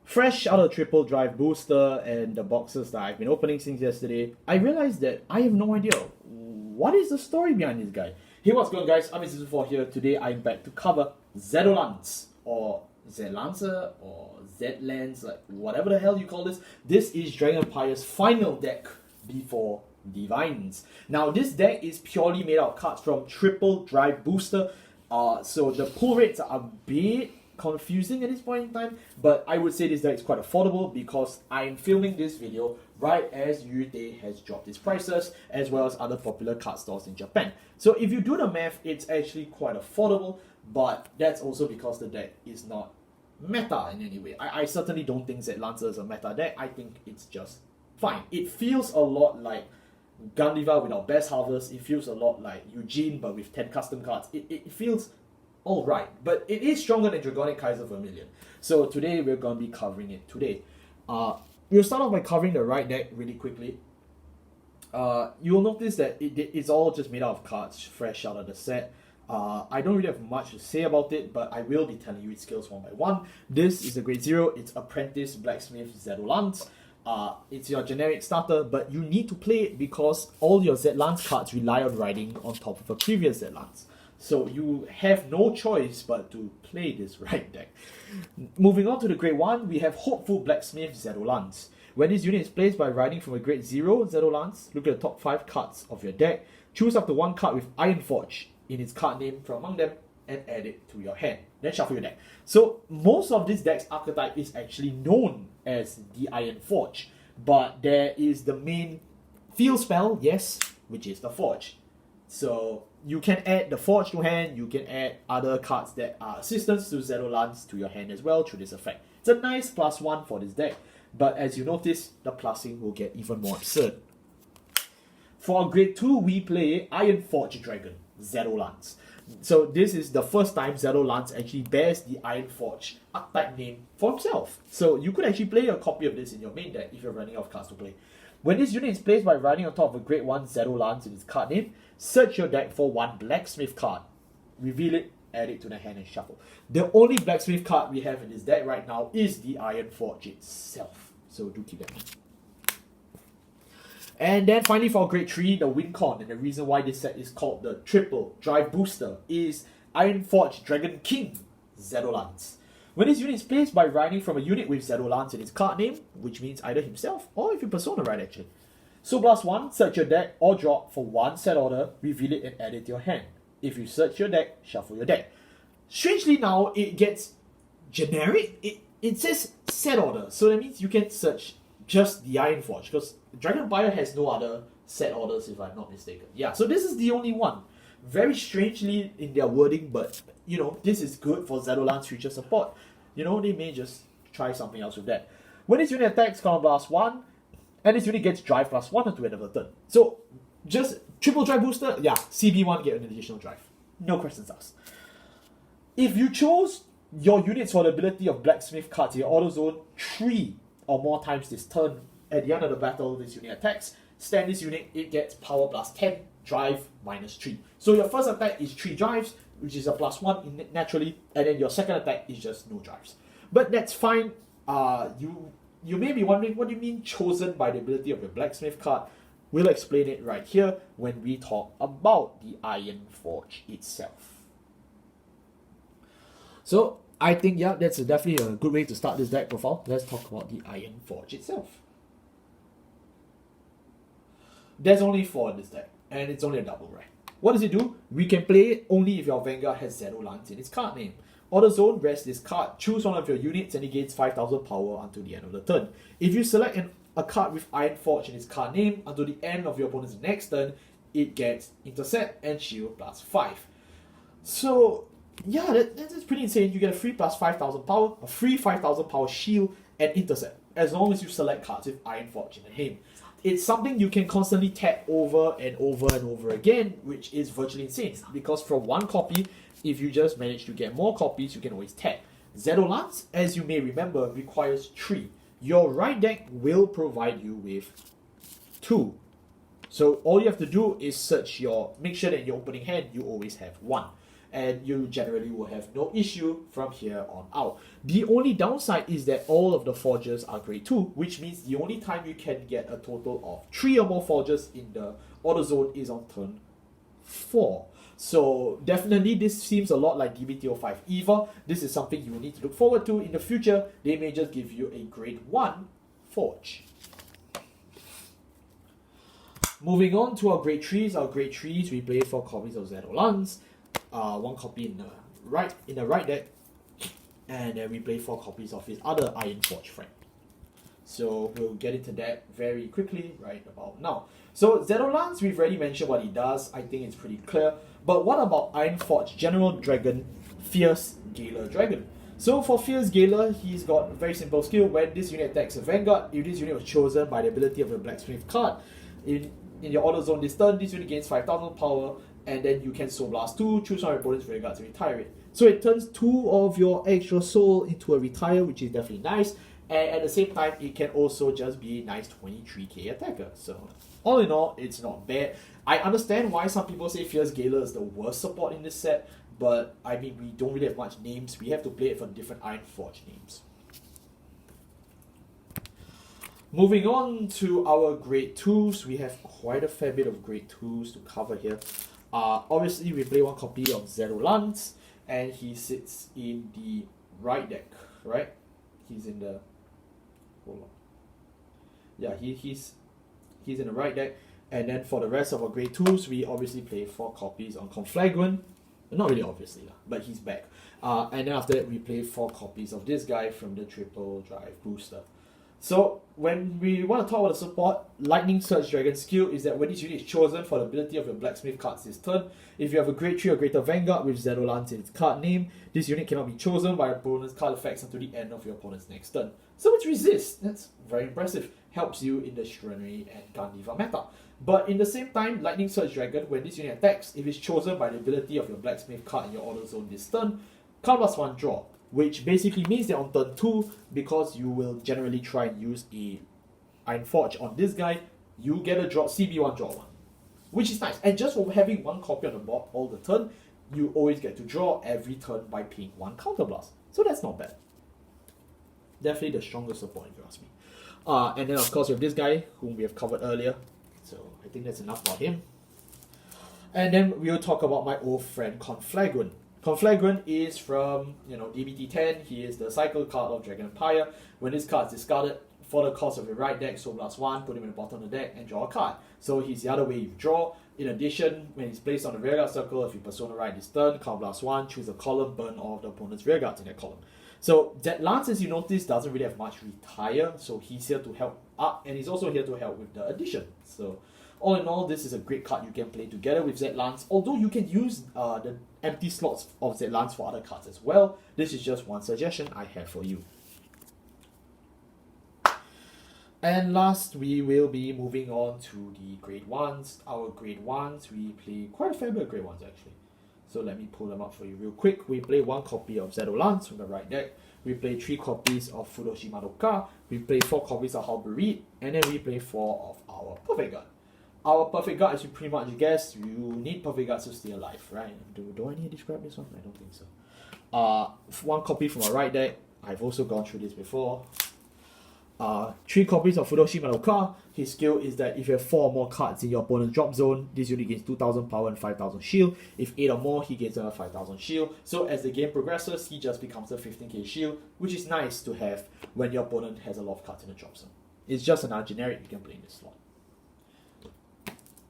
Fresh out of triple drive booster and the boxes that I've been opening since yesterday, I realized that I have no idea what is the story behind this guy. Hey, what's going on, guys? I'm Season 4 here. Today I'm back to cover Zedolance or Zedlance or Zedlance, like whatever the hell you call this. This is Dragon Empire's final deck before Divines. Now this deck is purely made out of cards from triple drive booster. So the pull rates are a bit confusing at this point in time, but I would say this deck is quite affordable because I'm filming this video right as Yute has dropped its prices, as well as other popular card stores in Japan. So if you do the math, it's actually quite affordable, but that's also because the deck is not meta in any way. I certainly don't think Zedlance is a meta deck. I think it's just fine. It feels a lot like Gundiva without Best Harvest. It feels a lot like Eugene but with 10 custom cards. It feels alright, but it is stronger than Dragonic Kaiser Vermilion. So today we're going to be covering it today. We'll start off by covering the right deck really quickly. You'll notice that it's all just made out of cards fresh out of the set. I don't really have much to say about it, but I will be telling you its skills one by one. This is a grade 0. It's Apprentice Blacksmith Zedolance. It's your generic starter, but you need to play it because all your Zedlance cards rely on riding on top of a previous Zedlance. So you have no choice but to play this right deck. Moving on to the grade 1, we have Hopeful Blacksmith Zedolance. When this unit is placed by riding from a grade 0 Zedolance, look at the top 5 cards of your deck. Choose up to 1 card with Ironforge in its card name from among them and add it to your hand. Then shuffle your deck. So most of this deck's archetype is actually known as the Ironforge, but there is the main field spell, yes, which is the Forge. So you can add the Forge to hand, you can add other cards that are assistants to Zedolance to your hand as well through this effect. It's a nice +1 for this deck, but as you notice, the plussing will get even more absurd. For grade 2, we play Ironforge Dragon, Zedolance. So this is the first time Zedolance actually bears the Ironforge archetype name for himself. So you could actually play a copy of this in your main deck if you're running out of cards to play. When this unit is placed by riding on top of a grade 1 Zedolance in its card name, search your deck for 1 Blacksmith card. Reveal it, add it to the hand and shuffle. The only Blacksmith card we have in this deck right now is the Ironforge itself. So do keep that in mind. And then finally for grade 3, the Wincon, and the reason why this set is called the Triple Drive Booster is Ironforge Dragon King Zedolance. When this unit is placed by riding from a unit with Zedolance in its card name, which means either himself or if you persona ride actually. So +1, search your deck or drop for 1 set order, reveal it and add it to your hand. If you search your deck, shuffle your deck. Strangely now, it gets generic. It says set order, so that means you can search just the Ironforge, because Dragon Empire has no other set orders if I'm not mistaken. Yeah, so this is the only one. Very strangely in their wording, but you know, this is good for Zedolance future support. You know, they may just try something else with that. When this unit attacks, counter +1, and this unit gets drive +1 until end of the turn. So just triple drive booster, yeah, CB1 get an additional drive. No questions asked. If you chose your units for the ability of Blacksmith cards in your auto zone 3 or more times this turn, at the end of the battle, this unit attacks, stand this unit, it gets power +10, drive -3. So your first attack is 3 drives, which is a +1 naturally, and then your second attack is just no drives. But that's fine. You may be wondering, what do you mean chosen by the ability of your Blacksmith card? We'll explain it right here when we talk about the Ironforge itself. So I think, yeah, that's definitely a good way to start this deck profile. Let's talk about the Ironforge itself. There's only 4 in this deck, and it's only a double, right? What does it do? We can play it only if your Vanguard has Zedolance in its card name. Auto zone, rest this card, choose one of your units and it gains 5,000 power until the end of the turn. If you select a card with Ironforge in its card name, until the end of your opponent's next turn, it gets Intercept and Shield +5. So, yeah, that's pretty insane. You get a free +5,000 power, a free 5,000 power Shield, and Intercept, as long as you select cards with Ironforge in the name. It's something you can constantly tap over and over and over again, which is virtually insane. Because from 1 copy, if you just manage to get more copies, you can always tap. Zedolance, as you may remember, requires 3. Your right deck will provide you with 2. So all you have to do is make sure that in your opening hand, you always have 1. and you generally will have no issue from here on out. The only downside is that all of the forges are grade 2, which means the only time you can get a total of 3 or more forges in the order zone is on turn 4. So definitely this seems a lot like DBT05 Eva. This is something you will need to look forward to in the future. They may just give you a grade 1 forge. Moving on to our grade 3s. We play 4 copies of Zedolance, 1 copy in the right deck, and then we play 4 copies of his other Iron Forge friend. So we'll get into that very quickly right about now. So Zedolance, we've already mentioned what he does. I think it's pretty clear. But what about Iron Forge General Dragon Fierce Galer Dragon? So for Fierce Galer, he's got a very simple skill. When this unit attacks a Vanguard, if this unit was chosen by the ability of a Blacksmith card, in your order zone this turn, this unit gains 5,000 power, and then you can Soul Blast 2, choose one of your opponent's Vanguards and retire it. So it turns 2 of your extra soul into a retire, which is definitely nice. And at the same time, it can also just be a nice 23k attacker. So all in all, it's not bad. I understand why some people say Fierce Galer is the worst support in this set, but I mean, we don't really have much names. We have to play it for different Iron Forge names. Moving on to our grade 2s, we have quite a fair bit of grade 2s to cover here. Obviously, we play 1 copy of Zedolance, and he sits in the right deck, right? He's in the... Hold on. Yeah, he's in the right deck. And then for the rest of our grade 2s, we obviously play 4 copies on Conflagrant. Not really obviously, but he's back. And then after that, we play 4 copies of this guy from the triple drive booster. So when we want to talk about the support, Lightning Surge Dragon skill is that when this unit is chosen for the ability of your Blacksmith cards this turn, if you have a grade 3 or greater Vanguard with Zedolance in its card name, this unit cannot be chosen by opponent's card effects until the end of your opponent's next turn. So it's resist. That's very impressive. Helps you in the Strenary and Gandiva meta. But in the same time, Lightning Surge Dragon, when this unit attacks, if it's chosen by the ability of your Blacksmith card in your order zone this turn, card plus 1 draw. Which basically means that on turn 2, because you will generally try and use a Iron Forge on this guy, you get a draw CB1 draw 1. Which is nice. And just for having 1 copy on the board all the turn, you always get to draw every turn by paying 1 counterblast. So that's not bad. Definitely the strongest support if you ask me. And then of course we have this guy whom we have covered earlier. So I think that's enough about him. And then we'll talk about my old friend Conflagrant. Conflagrant is from, DBT10. He is the cycle card of Dragon Empire. When this card is discarded, for the cost of your right deck, Soul Blast 1, put him in the bottom of the deck and draw a card. So he's the other way you draw. In addition, when he's placed on the rearguard circle, if you Persona Ride this turn, Count Blast 1, choose a column, burn all of the opponent's rearguards in that column. So Zedlance, as you notice, doesn't really have much retire, so he's here to help up, and he's also here to help with the addition. So all in all, this is a great card you can play together with Zedlance, although you can use the empty slots of Zedlance for other cards as well. This is just one suggestion I have for you. And last, we will be moving on to the grade 1s. Our grade 1s, we play quite a fair bit of grade 1s actually. So let me pull them up for you real quick. We play 1 copy of Zedolance from the right deck. We play 3 copies of Fudoshi Madoka. We play 4 copies of Halberid. And then we play 4 of our Perfect Guard. Our Perfect Guard, as you pretty much guessed, you need Perfect Guards to stay alive, right? Do I need to describe this one? I don't think so. 1 copy from our right deck. I've also gone through this before. 3 copies of Fudoshi Madoka. His skill is that if you have 4 or more cards in your opponent's drop zone, this unit gains 2,000 power and 5,000 shield. If 8 or more, he gains another 5,000 shield. So as the game progresses, he just becomes a 15k shield, which is nice to have when your opponent has a lot of cards in the drop zone. It's just another generic you can play in this slot.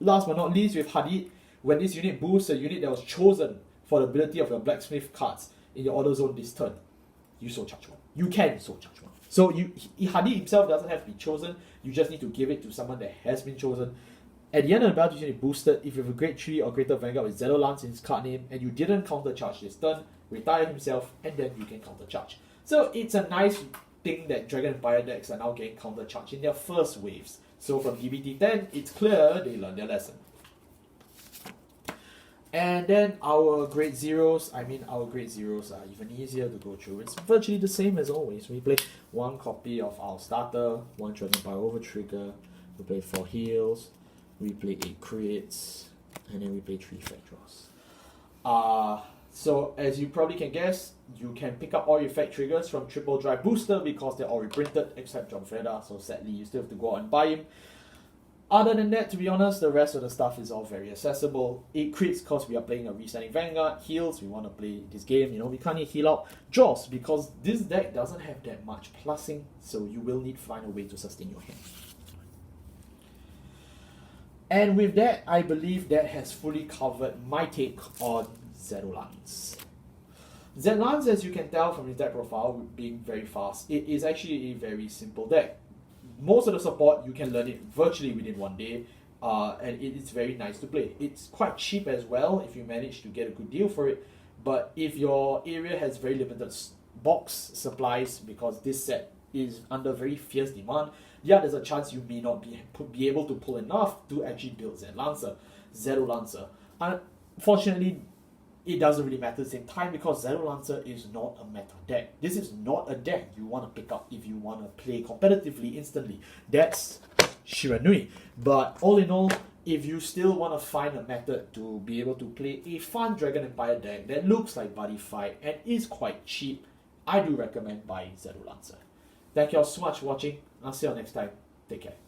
Last but not least, with Hadid, when this unit boosts a unit that was chosen for the ability of your Blacksmith cards in your order zone this turn, you soul charge 1. You can soul charge 1. So Hadid himself doesn't have to be chosen, you just need to give it to someone that has been chosen. At the end of the battle, you unit boosted, if you have a grade 3 or greater Vanguard with Zedolance in his card name and you didn't counter charge this turn, retire himself and then you can counter charge. So it's a nice thing that Dragon Empire decks are now getting counter charge in their first waves. So from DBT10, it's clear they learned their lesson. And then our grade 0s, are even easier to go through. It's virtually the same as always. We play 1 copy of our starter, 1 Dragon Empire Overtrigger, we play 4 heals, we play 8 crits, and then we play 3 effect draws. So as you probably can guess, you can pick up all your effect triggers from triple drive booster because they're all reprinted except John Freda, so sadly you still have to go out and buy him. Other than that, to be honest, the rest of the stuff is all very accessible. It crits because we are playing a resetting Vanguard. Heals, we want to play this game, you know, we can't need heal out. Draws, because this deck doesn't have that much plussing, so you will need to find a way to sustain your hand. And with that, I believe that has fully covered my take on Zedolance. Zedlance, as you can tell from his deck profile, being very fast, it is actually a very simple deck. Most of the support, you can learn it virtually within one day, and it's very nice to play. It's quite cheap as well if you manage to get a good deal for it, but if your area has very limited box supplies, because this set is under very fierce demand, yeah, there's a chance you may not be able to pull enough to actually build Zedolance. Unfortunately, it doesn't really matter at the same time because Zedolance is not a meta deck. This is not a deck you want to pick up if you want to play competitively instantly. That's Shiranui. But all in all, if you still want to find a method to be able to play a fun Dragon Empire deck that looks like Buddy Fight and is quite cheap, I do recommend buying Zedolance. Thank you all so much for watching. I'll see you all next time. Take care.